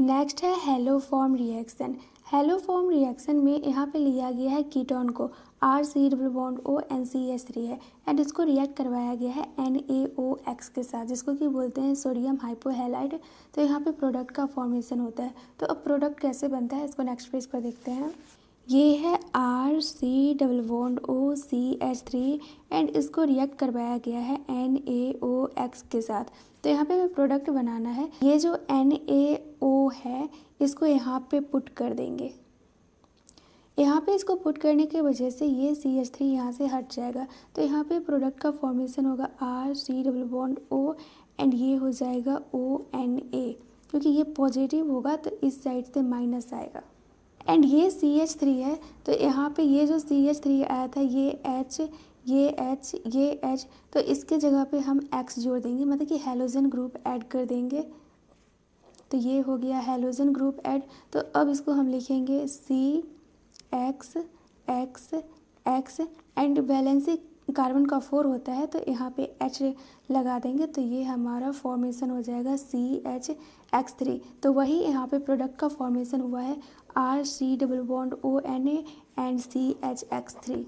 Next है haloform reaction. Haloform reaction में यहाँ पे लिया गया है कीटोन को RC double bond O NCH3 है एंड इसको रिएक्ट करवाया गया है NaOX के साथ, जिसको कि बोलते हैं सोडियम हाइपोहैलाइड। तो यहाँ पे प्रोडक्ट का फॉर्मेशन होता है। तो अब प्रोडक्ट कैसे बनता है इसको नेक्स्ट पेज पर देखते हैं। ये है RC double bond OCH3 and इसको रिएक्ट करवाया गया है NaOX के साथ। तो यहाँ पे हमें प्रोडक्ट बनाना है। ये जो NaO है इसको यहाँ पे पुट कर देंगे। यहाँ पे इसको पुट करने की वजह से ये CH3 यहाँ से हट जाएगा। तो यहाँ पे प्रोडक्ट का फॉर्मेशन होगा RC double bond O and ये हो जाएगा ONA। क्योंकि ये पॉजिटिव होगा तो इस साइड से माइनस आएगा एंड ये CH3 है। तो यहाँ पे ये जो CH3 आया था ये H, ये H, ये H, तो इसके जगह पे हम X जोड़ देंगे, मतलब कि हेलोजन ग्रुप ऐड कर देंगे। तो ये हो गया हेलोजन ग्रुप ऐड। तो अब इसको हम लिखेंगे CX X X and valency carbon का 4 होता है तो यहाँ पे H लगा देंगे। तो ये हमारा फॉर्मेशन हो जाएगा CHX3। तो वही यहाँ पे प्रोडक्ट का फॉर्मेशन हुआ है RC double bond ONA and CHX3।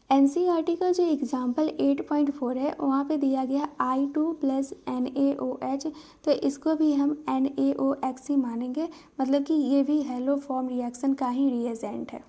NCERT का जो एग्जाम्पल 8.4 है वहाँ पे दिया गया I2 प्लस NaOH। तो इसको भी हम NaOX ही मानेंगे, मतलब कि ये भी हेलोफॉर्म रिएक्शन का ही रिएजेंट है।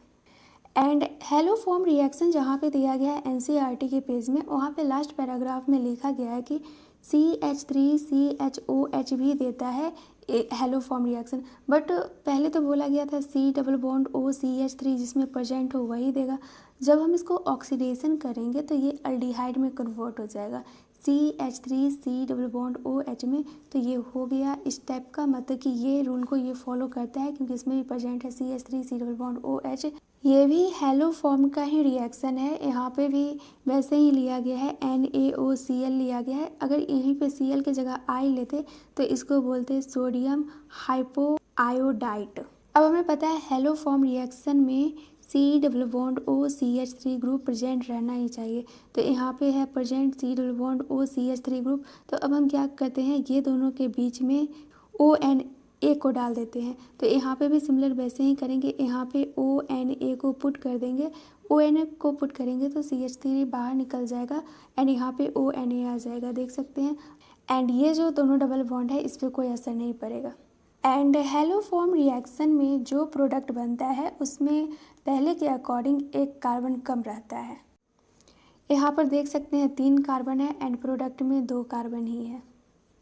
एंड हेलोफॉर्म रिएक्शन जहाँ पे दिया गया है NCERT के पेज में, वहाँ पे लास्ट पैराग्राफ में लिखा गया है कि CH3CHOH भी देता है हेलोफॉर्म रिएक्शन। बट पहले तो बोला गया था C डबल बॉन्ड OCH3 जिसमें प्रेजेंट हो वही देगा। जब हम इसको ऑक्सीडेशन करेंगे तो ये अल्डिहाइड में कन्वर्ट हो जाएगा CH3C डबल बॉन्ड OH में। तो ये हो गया इस टाइप का, मतलब कि ये रूल को ये फॉलो करता है क्योंकि इसमें भी प्रेजेंट है CH3C डबल बॉन्ड OH। ये भी हेलोफॉर्म का ही रिएक्शन है। यहाँ पे भी वैसे ही लिया गया है NaOCl लिया गया है। अगर यहीं पे Cl की जगह I लेते तो इसको बोलते हैं सोडियम हाइपोआयोडाइट। अब हमें पता है हेलोफॉर्म रिएक्शन में C double bond OCH3 group present रहना ही चाहिए। तो यहाँ पे है present C double bond OCH3 group. तो अब हम क्या करते हैं, ये दोनों के बीच में ONA को डाल देते हैं। तो यहाँ पे भी सिमिलर वैसे ही करेंगे, यहाँ पे ONA को पुट कर देंगे। ONA को पुट करेंगे तो CH3 बाहर निकल जाएगा एंड यहाँ पे ONA आ जाएगा, देख सकते हैं। एंड ये जो दोनों डबल बॉन्ड है इस पर कोई असर नहीं पड़ेगा। एंड हेलोफॉर्म रिएक्शन में जो प्रोडक्ट बनता है उसमें पहले के अकॉर्डिंग एक कार्बन कम रहता है। यहाँ पर देख सकते हैं 3 कार्बन है एंड प्रोडक्ट में 2 कार्बन ही है।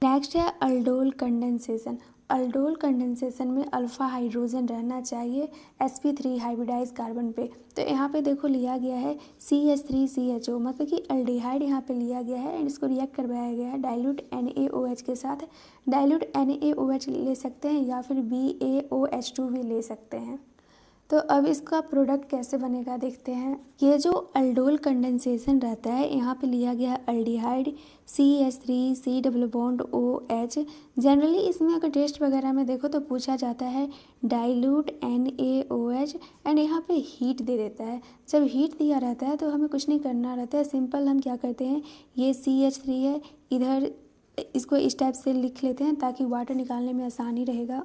नेक्स्ट है अल्डोल कंडेंसेशन। अल्डोल कंडेंसेशन में अल्फा हाइड्रोजन रहना चाहिए sp3 हाइब्रिडाइज कार्बन पे। तो यहाँ पे देखो लिया गया है CH3CHO, मतलब कि अल्डिहाइड यहाँ पे लिया गया है एंड इसको रिएक्ट करवाया गया है डाइल्यूट NaOH के साथ। डाइल्यूट NaOH ले सकते हैं या फिर BaOH2 भी ले सकते हैं। तो अब इसका प्रोडक्ट कैसे बनेगा देखते हैं। ये जो अल्डोल कंडेंसेशन रहता है यहाँ पे लिया गया है aldehyde CH3C double bond OH। Generally इसमें अगर टेस्ट वगैरह में देखो तो पूछा जाता है डाइल्यूट NaOH एंड यहाँ पे हीट दे देता है। जब हीट दिया रहता है तो हमें कुछ नहीं करना रहता है, सिंपल हम क्या करते हैं, ये CH3 है, इधर इसको इस टाइप से लिख लेते हैं ताकि वाटर निकालने में आसानी रहेगा।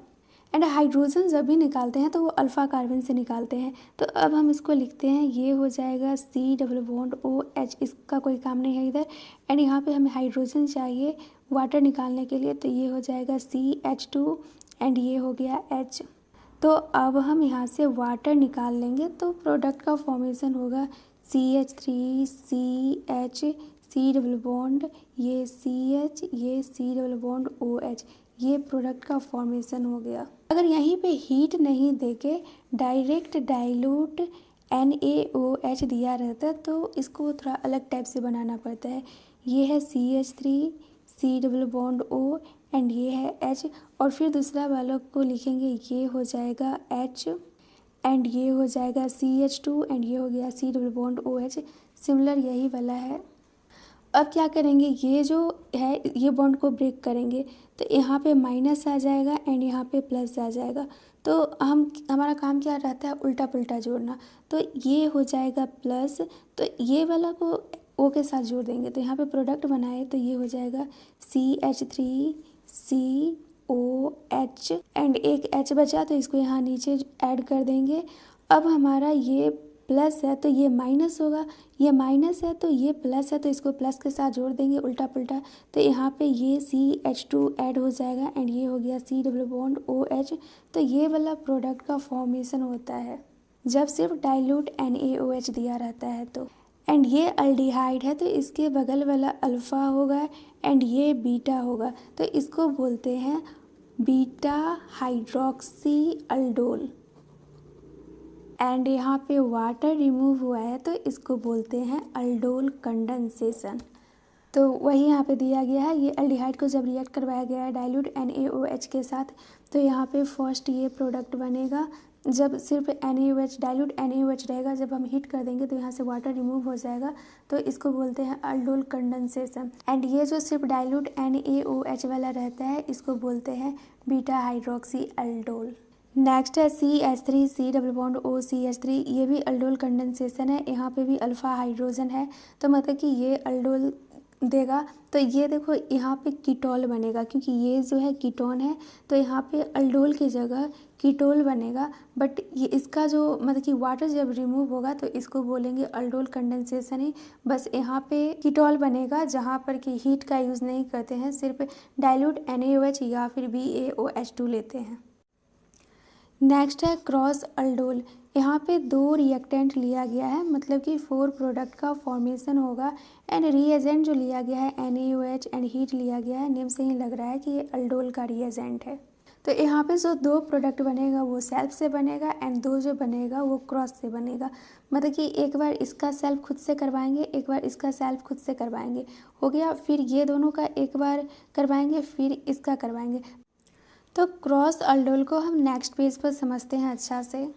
एंड हाइड्रोजन जब भी निकालते हैं तो वो अल्फ़ा कार्बन से निकालते हैं। तो अब हम इसको लिखते हैं, ये हो जाएगा C डबल बॉन्ड OH, इसका कोई काम नहीं है इधर। एंड यहाँ पे हमें हाइड्रोजन चाहिए वाटर निकालने के लिए, तो ये हो जाएगा CH2 एंड ये हो गया H। तो अब हम यहाँ से वाटर निकाल लेंगे तो प्रोडक्ट का फॉर्मेशन होगा CH3CH, C डबल बॉन्ड ये CH, ये C डबल बॉन्ड OH, ये प्रोडक्ट का फॉर्मेशन हो गया। अगर यहीं पे हीट नहीं देके डायरेक्ट डाइल्यूट NaOH दिया रहता तो इसको थोड़ा अलग टाइप से बनाना पड़ता है। ये है CH3C double bond O and ये है H, और फिर दूसरा वालों को लिखेंगे, ये हो जाएगा H एंड ये हो जाएगा CH2 एंड ये हो गया C double bond OH। Similar यही वाला है। अब क्या करेंगे, ये जो है ये बॉन्ड को ब्रेक करेंगे तो यहाँ पे माइनस आ जाएगा एंड यहाँ पे प्लस आ जाएगा। तो हमारा काम क्या रहता है, उल्टा पुल्टा जोड़ना। तो ये हो जाएगा प्लस, तो ये वाला को O के साथ जोड़ देंगे तो यहाँ पे प्रोडक्ट बनाए तो ये हो जाएगा CH3C OH एंड एक H बचा तो इसको यहाँ नीचे ऐड कर देंगे। अब हमारा ये प्लस है तो ये माइनस होगा, ये माइनस है तो ये प्लस है तो इसको प्लस के साथ जोड़ देंगे उल्टा पुल्टा, तो यहाँ पे ये CH2 ऐड हो जाएगा एंड ये हो गया C डबल बॉन्ड OH। तो ये वाला प्रोडक्ट का फॉर्मेशन होता है जब सिर्फ डाइल्यूट NaOH दिया रहता है तो। एंड ये अल्डिहाइड है तो इसके बगल वाला अल्फ़ा होगा एंड ये बीटा होगा, तो इसको बोलते हैं बीटा हाइड्रोक्सी अल्डोल। एंड यहाँ पे वाटर रिमूव हुआ है तो इसको बोलते हैं अल्डोल कंडेंसेशन। तो वही यहाँ पे दिया गया है, ये अल्डिहाइड को जब रिएक्ट करवाया गया है डाइल्यूट NaOH के साथ तो यहाँ पे फर्स्ट ये प्रोडक्ट बनेगा। जब सिर्फ NaOH डाइल्यूट NaOH रहेगा, जब हम हीट कर देंगे तो यहाँ से वाटर रिमूव हो जाएगा, तो इसको बोलते हैं अल्डोल कंडेंसेशन। एंड ये जो सिर्फ डाइल्यूट NaOH वाला रहता है इसको बोलते हैं बीटा हाइड्रोक्सी अल्डोल। नेक्स्ट है CH3 C double bond OCH3, ये भी अल्डोल कंडेंसेशन है, यहाँ पे भी अल्फ़ा हाइड्रोजन है तो मतलब कि ये अल्डोल देगा। तो ये देखो यहाँ पे कीटोल बनेगा क्योंकि ये जो है कीटोन है तो यहाँ पे अल्डोल की जगह कीटोल बनेगा, बट ये इसका जो मतलब कि वाटर जब रिमूव होगा तो इसको बोलेंगे अल्डोल कंडेंसेशन ही, बस यहाँ पे कीटोल बनेगा जहाँ पर कि हीट का यूज़ नहीं करते हैं, सिर्फ डाइल्यूट NaOH या फिर BaOH2 लेते हैं। नेक्स्ट है क्रॉस अल्डोल, यहाँ पे 2 रिएक्टेंट लिया गया है मतलब कि 4 प्रोडक्ट का फॉर्मेशन होगा एंड रिएजेंट जो लिया गया है NaOH एंड हीट लिया गया है, नेम से ही लग रहा है कि ये अल्डोल का रिएजेंट है। तो यहाँ पे जो 2 प्रोडक्ट बनेगा वो सेल्फ से बनेगा एंड 2 जो बनेगा वो क्रॉस से बनेगा, मतलब कि एक बार इसका सेल्फ खुद से करवाएंगे एक बार इसका सेल्फ खुद से करवाएंगे, हो गया, फिर ये दोनों का एक बार करवाएंगे फिर इसका करवाएंगे। तो क्रॉस अल्डोल को हम नेक्स्ट पेज पर समझते हैं अच्छा से।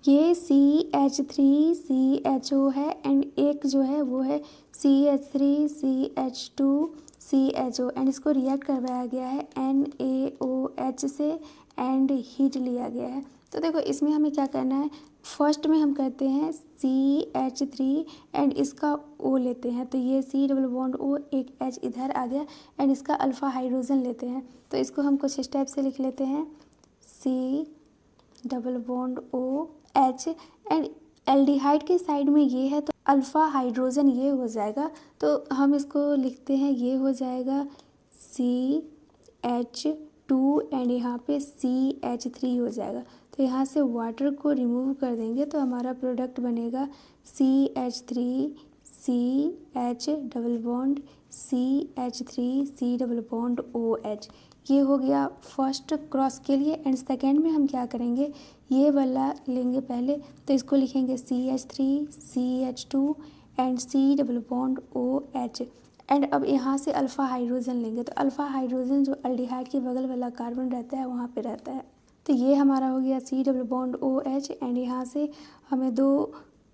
ये CH3 CHO है एंड एक जो है वो है CH3 CH2 CHO एंड इसको रिएक्ट करवाया गया है NaOH से एंड हीट लिया गया है। तो देखो इसमें हमें क्या करना है, फर्स्ट में हम करते हैं CH3 एंड इसका O लेते हैं, तो ये C डबल बॉन्ड O एक H इधर आ गया एंड इसका अल्फ़ा हाइड्रोजन लेते हैं, तो इसको हम कुछ इस टाइप से लिख लेते हैं C double bond OH and aldehyde के साइड में ये है तो अल्फ़ा हाइड्रोजन ये हो जाएगा, तो हम इसको लिखते हैं ये हो जाएगा CH2 एंड यहाँ पे CH3 हो जाएगा। तो यहाँ से वाटर को रिमूव कर देंगे तो हमारा प्रोडक्ट बनेगा CH3 CH double bond CH3 C double bond OH। ये हो गया फर्स्ट क्रॉस के लिए एंड सेकेंड में हम क्या करेंगे, ये वाला लेंगे पहले तो इसको लिखेंगे CH3 CH2 and C double bond OH and अब यहाँ से अल्फ़ा हाइड्रोजन लेंगे, तो अल्फ़ा हाइड्रोजन जो अल्डिहाइड के बगल वाला कार्बन रहता है वहाँ पे रहता है, तो ये हमारा हो गया C double bond OH and यहाँ से हमें 2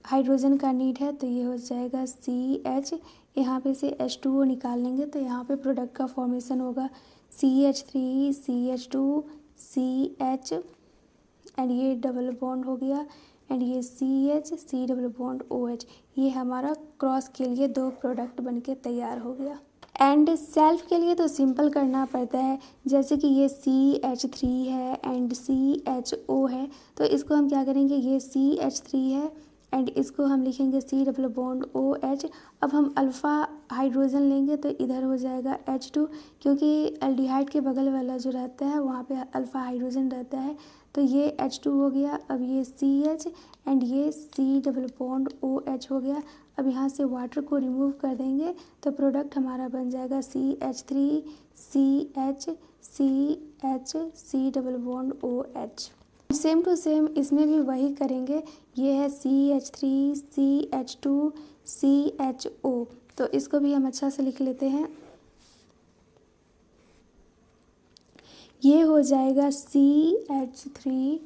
हाइड्रोजन का नीड है तो ये हो जाएगा CH, यहाँ पे से H2O निकाल लेंगे तो यहाँ पे प्रोडक्ट का फॉर्मेशन होगा CH3 CH2 CH एंड ये डबल बॉन्ड हो गया एंड ये CH C double bond OH। ये हमारा क्रॉस के लिए 2 प्रोडक्ट बनके तैयार हो गया। एंड सेल्फ के लिए तो सिंपल करना पड़ता है, जैसे कि ये CH3 है एंड CHO है तो इसको हम क्या करेंगे, ये CH3 है एंड इसको हम लिखेंगे C डबल बॉन्ड OH। अब हम अल्फ़ा हाइड्रोजन लेंगे तो इधर हो जाएगा H2, क्योंकि एल्डिहाइड के बगल वाला जो रहता है वहाँ पे अल्फ़ा हाइड्रोजन रहता है, तो ये H2 हो गया। अब ये CH एंड ये C डबल बॉन्ड OH हो गया। अब यहाँ से वाटर को रिमूव कर देंगे तो प्रोडक्ट हमारा बन जाएगा CH3 CH CH C double bond OH। Same to same इसमें भी वही करेंगे, ये है CH3 CH2 CHO, तो इसको भी हम अच्छा से लिख लेते हैं। ये हो जाएगा CH3,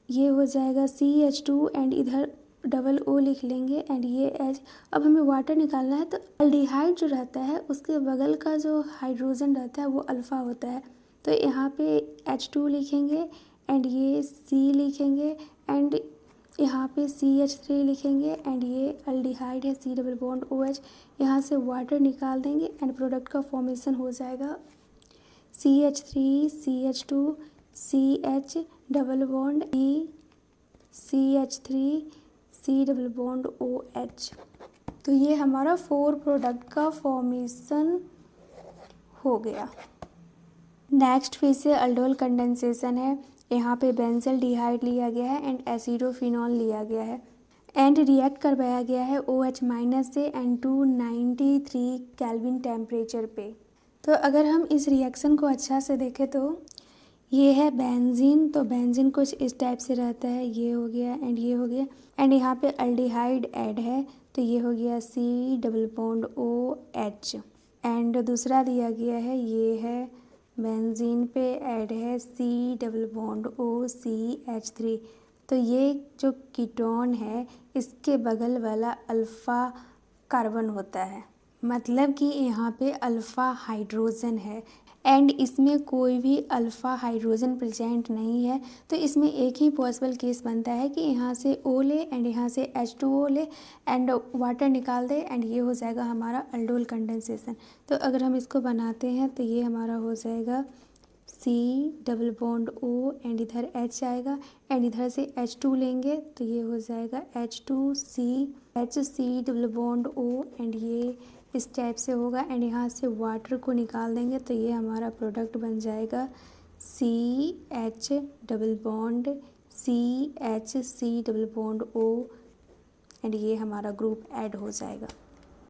ये हो जाएगा CH2 एंड इधर डबल O लिख लेंगे एंड ये H। अब हमें वाटर निकालना है तो अल्डिहाइड जो रहता है उसके बगल का जो हाइड्रोजन रहता है वो अल्फ़ा होता है, तो यहाँ पे H2 लिखेंगे एंड ये C लिखेंगे एंड यहाँ पे CH3 लिखेंगे एंड ये अल्डिहाइड है C डबल बॉन्ड OH। यहाँ से वाटर निकाल देंगे एंड प्रोडक्ट का फॉर्मेशन हो जाएगा CH3 CH2 CH double bond E CH3 C double bond OH। तो ये हमारा 4 प्रोडक्ट का फॉर्मेशन हो गया। नेक्स्ट फिर से अल्डोल कंडेंसेशन है। यहाँ पे बेंजल डिहाइड लिया गया है एंड एसिडोफिनॉल लिया गया है एंड रिएक्ट करवाया गया है OH माइनस से एंड 293 केल्विन टेम्परेचर पे। तो अगर हम इस रिएक्शन को अच्छा से देखें तो ये है बेंजीन। तो बेंजीन कुछ इस टाइप से रहता है, ये हो गया एंड ये हो गया एंड यहाँ पे अल्डिहाइड ऐड है तो ये हो गया C double bond OH and दूसरा दिया गया है ये है बेंजीन पे ऐड है C डबल बॉन्ड OCH3। तो ये जो कीटोन है इसके बगल वाला अल्फ़ा कार्बन होता है, मतलब कि यहाँ पे अल्फ़ा हाइड्रोजन है एंड इसमें कोई भी अल्फ़ा हाइड्रोजन प्रेजेंट नहीं है। तो इसमें एक ही पॉसिबल केस बनता है कि यहाँ से O ले एंड यहाँ से H2O ले एंड वाटर निकाल दे एंड ये हो जाएगा हमारा अल्डोल कंडेंसेशन। तो अगर हम इसको बनाते हैं तो ये हमारा हो जाएगा C double bond O and इधर H आएगा एंड इधर से H2 लेंगे तो ये हो जाएगा H2CHC double bond O and ये इस टाइप से होगा एंड यहाँ से वाटर को निकाल देंगे तो ये हमारा प्रोडक्ट बन जाएगा CH double bond CHC double bond O and ये हमारा ग्रुप ऐड हो जाएगा।